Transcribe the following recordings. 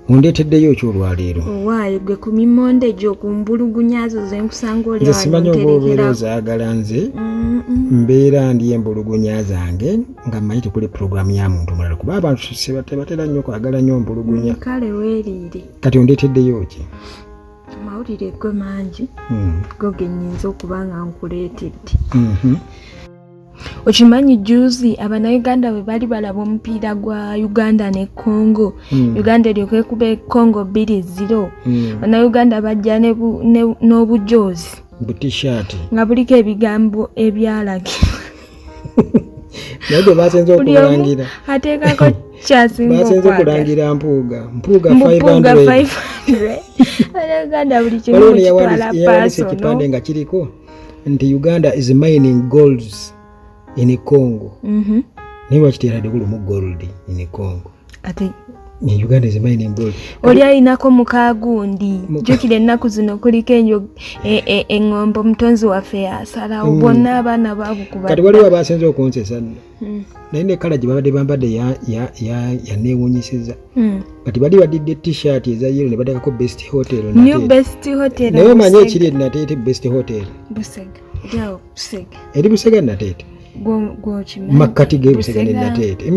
Ondeteddeyo ekyolwaleero. Owaayo gwe ku mimonde gyo ku mbulugunyazo ze nkusanga oli Nze simanyi oba obeera ozaagala nze mbeera ndi embulugunya zange nga mmanyi tekuli puroguramu ya muntu mulala kuba abantu tebatera nnyo kwagala nnyo mbulugunya. Kale weeriire. Kati ondeteddeyo ki? Amawulire go mangi go genyinza okuba nga nkuleetedde. Okimanyi juzi Abannayuganda bwe bali balaba omupiira gwa Uganda ne Congo. Uganda eryoke kuba Congo 2-0. Abannayuganda bajja n'obujoozi butishaati nga buliko ebigambo ebyalagirwa. naye gwe basenze okulangira ateekako kyasinga basenze okulangira mpuuga 500. Abannayuganda buli kimu kitwala paaso ekipande nga kiriko nti Uganda is mining golds in Congo. Naye wakiteeradde gulumu gold in Congo. Ate Uganda is mining gold. Oli alinako mukagundi jjukira ennaku zino kuliko eŋŋombo mutonzi waffe yasalawo bonna abaana baabukuba. Kati waliwo abasenze okunsesa naye ne kala gye babadde bambadde yaneewunyisiza. Kati bali badidde t-shirt eza yellow ne bateekako best hotel New best hotel. naye omanyi ekiri nateete best hotel Busega. Jawo Busega. eri Busega nateete makkati g'Ebusega ne nateete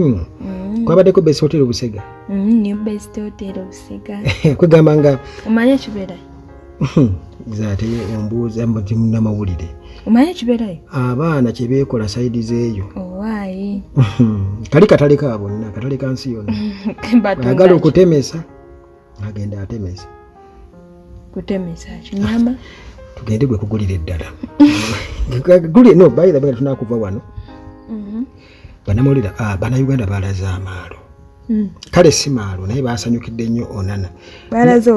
kwabaddeko best hotel Busega. New best hotel Busega. kwegamba nga omanyi ekibeera zaate ombuuza namawulire omanyi ekibeerayo abaana kye beekola sayidi zeeyo. Owaayi. Kali katale ka bonna katale ka nsi yonna agala okutemesa agenda atemesa kutemesa kinyama tugende gwe kugulira eddala guli no bayira bega tunakuva wano banamulira Bannayuganda balaza amaalo. Kale si maalo naye basanyukidde nnyo onana balaza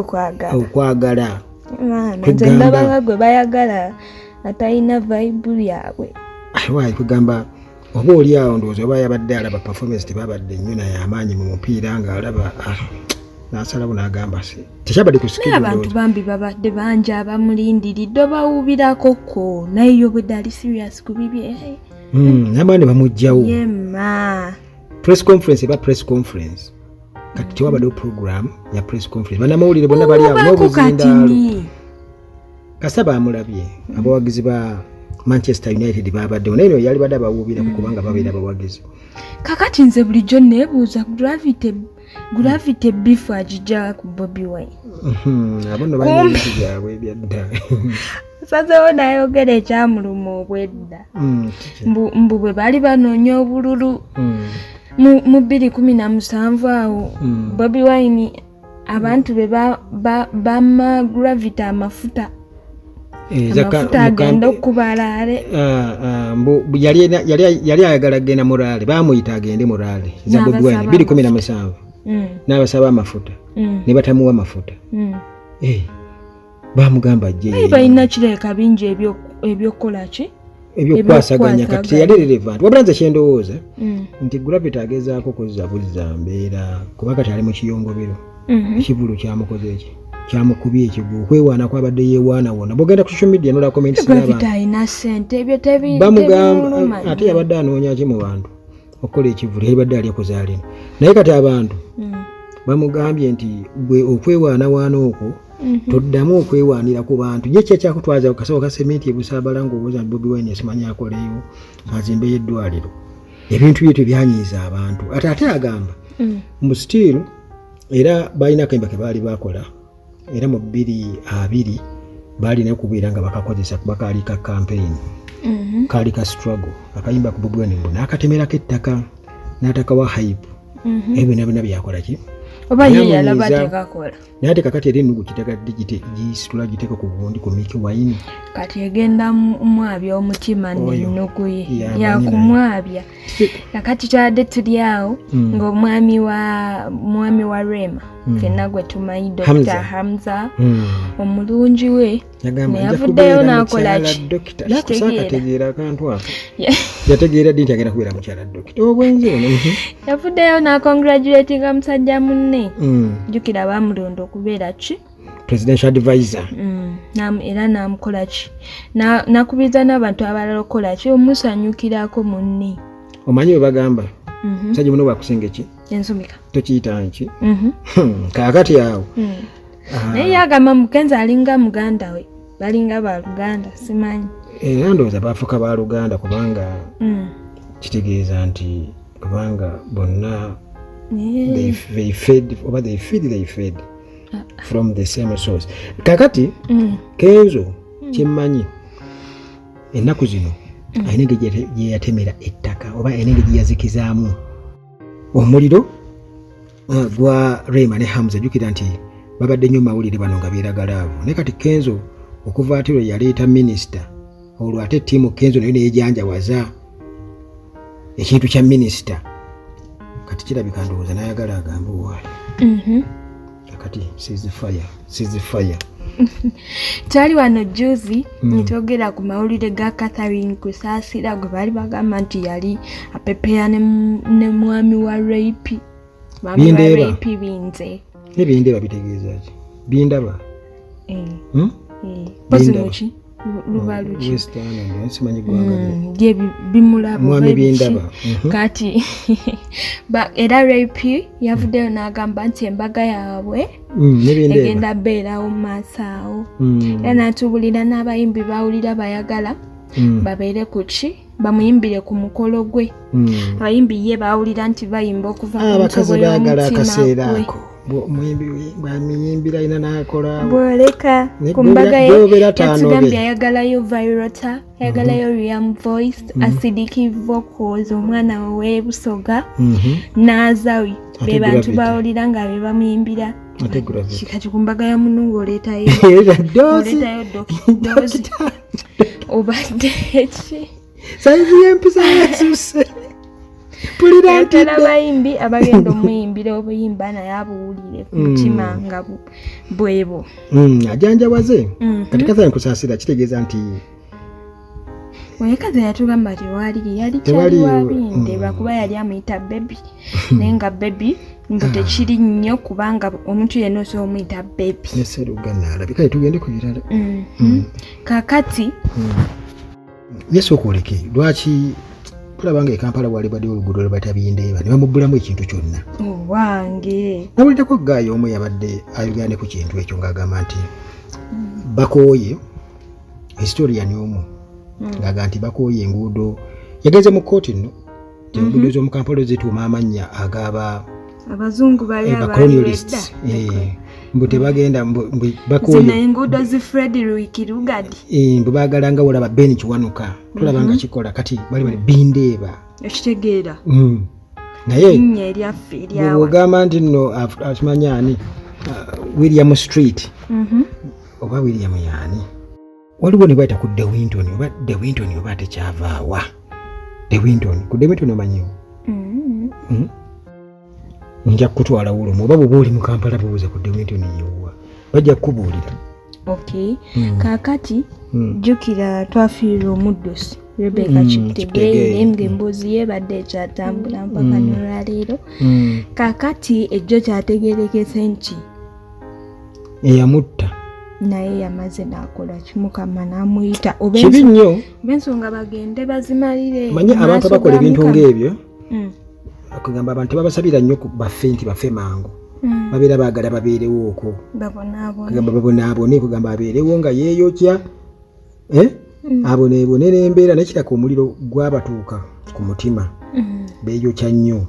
okwagala nze ndabanga gwe bayagala atalina vibe yaabwe. Waayi kugamba oba oli awo ndowooza oba yabadde alaba performance tebabadde nnyo naye amaanyi mu mupiira ng'alaba n'asalawo n'agamba tekyabadde kusikira. Abantu bambi babadde bangi abamulindiridde bawubirako naye yo bwe dali serious ku bibye. N'amaani bamuggyawo. Yemma. Press conference eba press conference. Kati tewabaddewo program ya press conference. Bannamawulire bonna bali awo n'obuzindaalo. Kasaba amulabye abawagizi ba Manchester United babaddewo naye yali badde abawuubira kubanga babeera abawagizi. Kakati nze bulijjo neebuuza gravity beef agijja ku Bobi Wine. Abono balina ebintu byabwe ebyadda. Sazeewo n'ayogera ekyamuluma obwedda. Mbu bwe bali banoonya obululu mu 2017 awo Bobi Wine abantu be bamma gravity amafuta agenda okubalaale. Yali ayagala agenda mulaale bamuyita agende mulaale za Bobi Wine 2017 n'abasaba amafuta ne batamuwa amafuta. Bamugamba ajje balina kireka bingi ebyokukola ki ebyokwasaganya kati teyali relevant. Wabula nze kyendowooza nti gravity agezaako kuzza mbeera kuba kati ali mu kiyongobero ekivulu kyamukoze eki kyamukubye ekigwo okwewaana kwabadde yeewaana wonna bw'ogenda ku social media nola comments bamugamba ate yabadde anoonya ki mu bantu okukola ekivulu yabadde ali okuzaalina naye kati abantu bamugambye nti gwe okwewaanawaana okwo toddamu okwewaanira ku bantu ye kyakutwaza okasawo ka sementi ebusaabala ng'obuuza Bobi Wine esimanyi akoleyo azimbeyo eddwaliro ebintu bye tebyanyiiza abantu ate agamba mu still era balina akayimba ke baali bakola era mu 2020 balina okubeera nga bakakozesa kuba kaali ka campaign kaali ka struggle akayimba ku Bobi Wine n'akatemerako ettaka n'atakawa hype ebyo nabina byakola ki oba ye yalaba tekakola naye ate kakati eri ennugu kitaka gisitula giteeka ku bundi ku Mickey Wine kati egenda mwabya omutima n'ennugu ye yakumwabya kakati kyadde tuli awo ng'omwami wa Rema fenna gwe tumanyi Dr. Hamza omulungi we yavuddeyo n'akola kitegeera akantu ako yategeera ddi nti agenda kubeera mukyala dokita obwenzi ono yavuddeyo n'acongratulatinga musajja munne jjukira baamulonda okubeera ki presidential advisor era n'amukola ki nakubiriza n'abantu abalala okukola ki omusanyukirako munne. Omanyi bwe bagamba musajja muno bwakusinga ki ensumika tukiyita nki kaakati awo naye yagamba mukenzi alinga muganda we balinga baluganda simanyi era ndowooza baafuuka baluganda kubanga kitegeeza nti kubanga bonna they fed from the same source. Kakati Kenzo kyemmanyi ennaku zino ayina engeri gye yatemera ettaka oba ayina engeri gye yazikizaamu omuliro gwa Rema ne Hamza. Jjukira nti babadde nnyo mawulire bano nga beeragala abo. Naye kati Kenzo okuva ati lwe yaleeta minisita olwo ate ttiimu Kenzo nayo neyejanjawaza ekintu kya minisita kati kirabika ndowooza n'ayagala agambe owaali kati sizifaya twali wano juzi nitwogera ku mawulire ga Catherine Kusaasira gwe baali bagamba nti yali apepeya ne mwami wa Rape binze nebindeba bitegeeza ki bindaba pozimuki lubaluki simanyi gwanga bye bimulabo mwami bindaba kati era Rape yavuddeyo n'agamba nti embaga yaabwe egenda beerawo mu maaso awo era n'atubulira n'abayimbi bawulira bayagala babeere ku ki bamuyimbire ku mukolo gwe abayimbi ye bawulira nti bayimba okuva ku ntobo y'omutima gwe bwamuyimbira ina n'akola bwoleka ku mbaga ye yatugambye ayagalayo Virota ayagalayo Riam Voice Acidic Vocals omwana w'ebusoga n'azawi be bantu bawulira nga be bamuyimbira kikati ku mbaga ya munungu oleetayo dozi obadde ki saizi y'empisa yasuse pulira bayimbi abagenda omuyimbira obuyimba naye abuwulire ku mutima nga bwebo ajanjawaze kati Catherine Kusaasira kitegeeza nti wekaze yatugamba yali kyaliwabinde lwakuba yali amuyita baby naye nga baby mbu tekiri nnyo kubanga omuntu yenna osobola omuyita baby neserugana alabika tugende ku birala kakati yesu okwoleke lwaki tulabanga Kampala wali badde oluguudo lwebayita Bindeeba ne bamubbulamu ekintu kyonna wange nawulirako gaayo omu yabadde ayogane ku kintu ekyo ng'agamba nti bakooye historian omu ng'agamba nti bakooye enguudo yagenze mu kkooti nno enguudo z'omu Kampala zituuma amannya agaba abazungu bali colonialists mbu tebagenda bakooye enguudo zi Frederick Lugard mbu baagala nga olaba Ben Kiwanuka tulaba nga kikola kati bali Bindeeba ekitegeera naye nnyo eryaffe eryawa bw'ogamba nti nno akimanya ani William Street oba William yaani waliwo ne bayita ku De Winton oba tekyavaawa De Winton ku De Winton omanyiwo nja kutwala wulumu oba bw'oba oli mu Kampala buuza ku De Winton yewuwa bajja kukubuulira kaakati jjukira twafiirwa omuddosi Rebecca Kiptegei ng'emboozi yeebadde ekyatambula mpaka n'olwaleero kaakati ejjo kyategeerekese nti eyamutta naye yamaze n'akola kimukama n'amuyita kibi nnyo b'ensonga bagende bazimalire manyi abantu abakola ebintu ng'ebyo okugamba abantu babasabira nnyo baffe nti baffe mangu babeera baagala babeerewo okwo babonaabone kugamba abeerewo nga yeeyokya aboneebone n'embeera nekitaka omuliro gwabatuuka ku mutima beeyokya nnyo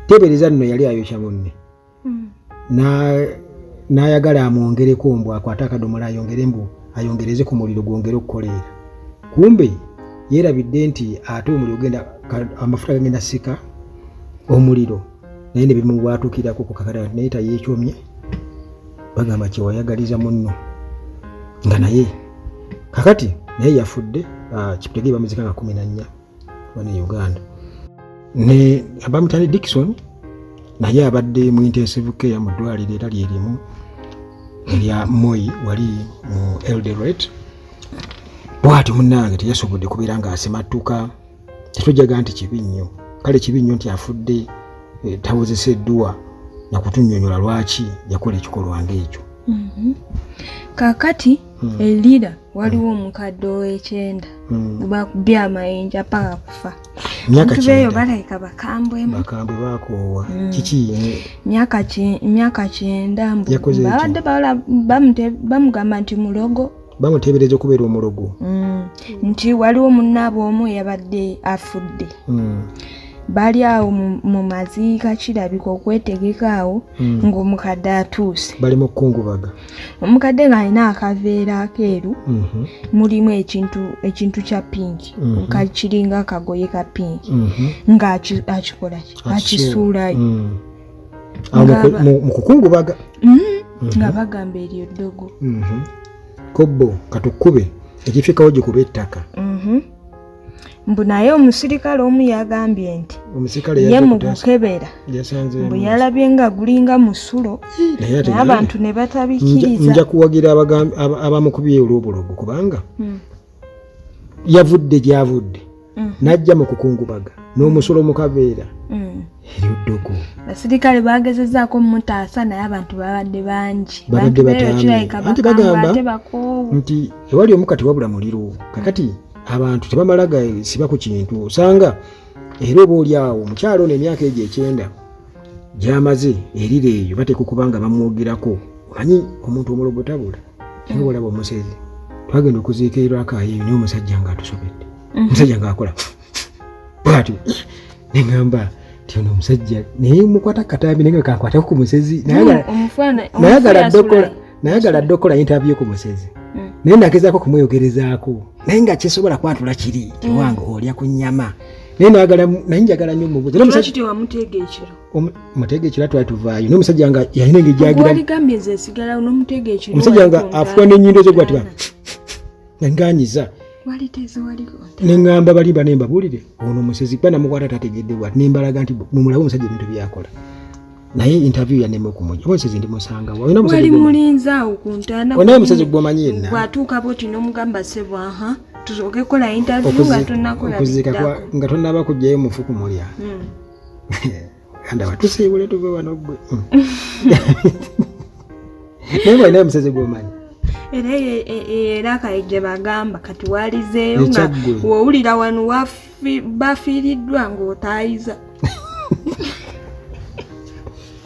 teebereza nno yali ayokya munne n'ayagala amwongereko mbu akwate akadomola ayongereze ku muliro gwongere okukoleera kumbe yeerabidde nti ate omuliro ogenda amafuta gagenda sika omuliro naye ne bimubwatukirako ku kakata naye tayeekyomye bagamba kyewayagaliza munno nga naye kakati naye yafudde Kiptegei bamuzika nga 14 wane Uganda ne abamutane Dickson naye abadde mu intensive care mu ddwaliro era lyerimu erya Moi wali mu Eldoret bwati munnange teyasobodde kubeera ng'asimattuka tetujjaga nti kibi nnyo kale kibi nnyo nti afudde tawozeseddwa na kutunnyonnyola lwaki yakola ekikolwa ng'ekyo kaakati erira waliwo omukadde ow'ekyenda bakubye amayinja paka kufa myaka kibeyo balaika bakambwe bakoowa kiki myaka 9 babadde bamugamba nti mulogo bamuteebereza okubeera omulogo nti waliwo munnaabo omu yabadde afudde bali awo mu maziika kirabika okwetegeka awo ng'omukadde atuuse bali mu kukungubaga omukadde ng'alina akaveera akeeru mulimu ekintu kya pinki kakiringa akagoye ka pinki ng'akikola akisuulayo mu kukungubaga nga bagamba eryo ddogo kobbo katukube ekifikawo gikuba ettaka mbu naye omusirikale omu yagambye nti ye mu kukebera mbu yalabye nga gulinga musulo naye abantu ne batabikiriza. Nja kuwagira abamukubye olw'obulogo kubanga yavudde gyavudde n'ajja mu kukungubaga n'omusulo mu kaveera eryo ddogo. Abasirikale bagezezaako mutaasa naye abantu babadde bangi babadde batambi anti bagamba nti ewali omu kati wabula muliro kakati abantu tebamalaga siba ku kintu osanga era oba oli awo omukyalo n'emyaka egyo 9 gy'amaze erire eyo bateeka okubanga bamwogerako omanyi omuntu omulogo tabula naye olaba omusezi twagenda okuziika erwakaayo naye omusajja ng'atusobedde omusajja ng'akola bwatyo neŋŋamba nti ono omusajja naye mukwata katambi naye kankwatako ku musezi nayagala ddokola interview ku musezi naye nagezaako kumweyogerezaako naye nga kyesobola kwatula kiri tiwange olya ku nnyama naye njagala nnyo mubuuza muteega ekiro twali tuvaayo naye omusajja nga yalina omusajja nga afuka n'ennyindo ze gwatiba nanganyiza neŋŋamba balimba ne mbabuulire ono omusezi kuba namukwata tategedde bwati nembalaga nti mumulabe omusajja ebintu byakola naye interview yanema okumujja omusezi ndimusanga wali mulinzaawo ku ntaana onaye omusezi gwomanyi yenna bwatuuka boti n'omugamba sebwaha tusooke kola interview nga tonnakola okuzika nga tonnaba kujjayo mufu kumulya andaba tusiibule tuve wano gwe naye walinayo omusezi gwomanyi era kayigye bagamba kati walizeeyo nga wowulira wano bafiiriddwa ng'otaayiza